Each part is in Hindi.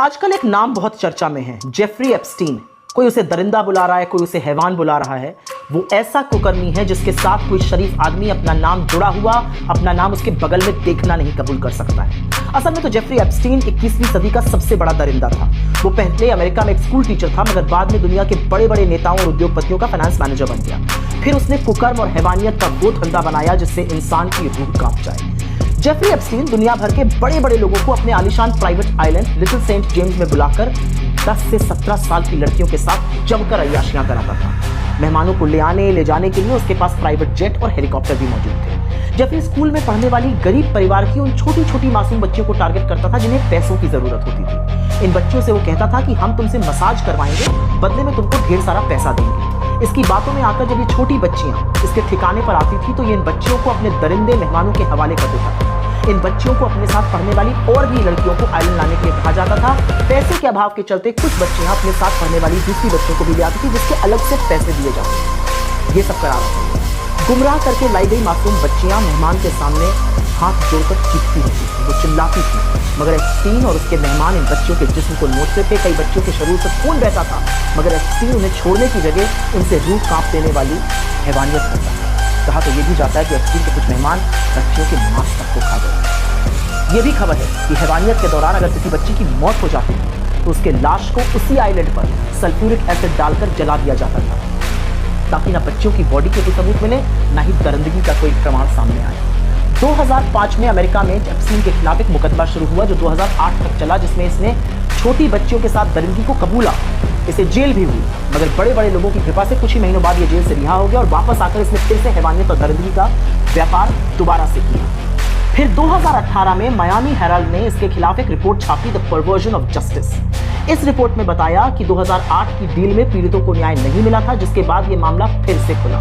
आजकल एक नाम बहुत चर्चा में है, जेफरी एप्स्टीन। कोई उसे दरिंदा बुला रहा है, कोई उसे हैवान बुला रहा है। वो ऐसा कुकर्मी है जिसके साथ कोई शरीफ आदमी अपना नाम जुड़ा हुआ, अपना नाम उसके बगल में देखना नहीं कबूल कर सकता है। असल में तो जेफरी एप्स्टीन 21वीं सदी का सबसे बड़ा दरिंदा था। वो पहले अमेरिका में एक स्कूल टीचर था, मगर बाद में दुनिया के बड़े बड़े नेताओं और उद्योगपतियों का फाइनेंस मैनेजर बन गया। फिर उसने कुकर्म और हैवानियत का वो धंधा बनाया जिससे इंसान की रूह कांप जाए। जेफरी एप्स्टीन दुनिया भर के बड़े बड़े लोगों को अपने आलीशान private island Little Saint James में बुलाकर 10 से 17 साल की लड़कियों के साथ जमकर अय्याशियां कराता था। मेहमानों को ले आने ले जाने के लिए उसके पास प्राइवेट जेट और हेलीकॉप्टर भी मौजूद थे। जेफरी स्कूल में पढ़ने वाली गरीब परिवार की उन छोटी छोटी मासूम बच्चियों को टारगेट करता था जिन्हें पैसों की जरूरत होती थी। इन बच्चियों से वो कहता था कि हम तुमसे मसाज करवाएंगे, बदले में तुमको ढेर सारा पैसा देंगे। इसकी बातों में आकर जब ये छोटी बच्चियां इसके ठिकाने पर आती थी तो ये इन बच्चियों को अपने दरिंदे मेहमानों के हवाले कर देता था। इन बच्चियों को अपने साथ पढ़ने वाली और भी लड़कियों को आइलैंड लाने के लिए कहा जाता था। पैसे के अभाव के चलते कुछ बच्चियां अपने साथ पढ़ने वाली दूसरी बच्चियों को भी ले आती थी, जिसके अलग से पैसे दिए जाते थे। ये सब करा रहा था। गुमराह करके लाई गई मासूम बच्चियां मेहमान के सामने हाथ जोड़कर चीखती रहती थी, वो चिल्लाती थी, मगर एप्स्टीन और उसके मेहमान इन बच्चियों के जिस्म को नोचते थे। कई बच्चियों के शरीर से खून बहता था, मगर एप्स्टीन उन्हें छोड़ने की जगह उनसे रूह कांप देने वाली हैवानियत करता था। कहा तो ये भी जाता है कि एप्स्टीन के कुछ मेहमान बच्चियों के मांस तक को खा गए। ये भी खबर है कि हैवानियत के दौरान अगर किसी बच्ची की मौत हो जाती तो उसके लाश को उसी आइलैंड पर सल्फ्यूरिक एसिड डालकर जला दिया जाता था, ताकि ना बच्चियों की बॉडी के कोई सबूत मिले, ना ही दरिंदगी का कोई प्रमाण सामने आए। 2005 में अमेरिका में एप्स्टीन के खिलाफ एक मुकदमा शुरू हुआ जो 2008 तक चला, जिसमें इसने छोटी बच्चियों के साथ दरिंदगी को कबूला। इसे जेल भी हुई, मगर बड़े बड़े लोगों की कृपा से कुछ ही महीनों बाद ये जेल से रिहा हो गया और वापस आकर इसने फिर से हैवानियत और दरिंदगी का व्यापार दोबारा से किया। फिर 2018 में मायामी हेराल्ड ने इसके खिलाफ एक रिपोर्ट छापी, द परवर्जन ऑफ जस्टिस। इस रिपोर्ट में बताया कि 2008 की डील में पीड़ितों को न्याय नहीं मिला था, जिसके बाद ये मामला फिर से खुला।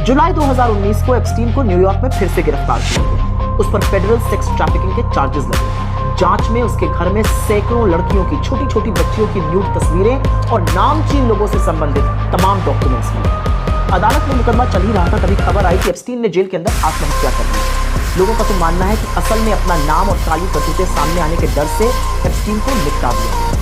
जुलाई 2019 को एप्स्टीन को न्यूयॉर्क में फिर से गिरफ्तार किया गया। उस पर फेडरल सेक्स ट्रैफिकिंग के चार्जेस लगे। जांच में उसके घर में सैकड़ों लड़कियों की, छोटी छोटी बच्चियों की न्यूड तस्वीरें और नामचीन लोगों से संबंधित तमाम डॉक्यूमेंट्स मिले। अदालत में मुकदमा चल ही रहा था, तभी खबर आई कि एप्स्टीन ने जेल के अंदर आत्महत्या कर ली। लोगों का तो मानना है कि असल में अपना नाम और काली करतूतें सामने आने के डर से एप्स्टीन को निपटा दिया गया।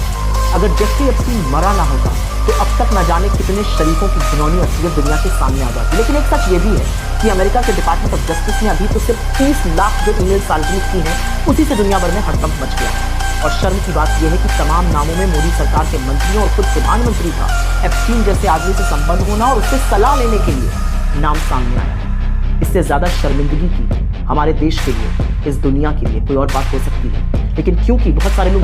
अगर जेफरी एप्स्टीन मरा ना होता तो अब तक न जाने कितने शरीफों की घिनौनी असलियत दुनिया के सामने आ जाती। लेकिन एक सच ये भी है कि अमेरिका के डिपार्टमेंट ऑफ जस्टिस ने अभी तो सिर्फ 30 लाख जो ईमेल सार्वजनिक की हैं, उसी से दुनिया भर में हड़कंप मच गया। और शर्म की बात यह है कि तमाम नामों में मोदी सरकार के मंत्रियों और खुद प्रधानमंत्री का एप्स्टीन जैसे आदमी से संबंध होना और उससे सलाह लेने के लिए नाम सामने आया। इससे ज्यादा शर्मिंदगी की हमारे देश के लिए, इस दुनिया के लिए कोई और बात हो सकती है, लेकिन क्योंकि बहुत सारे लोग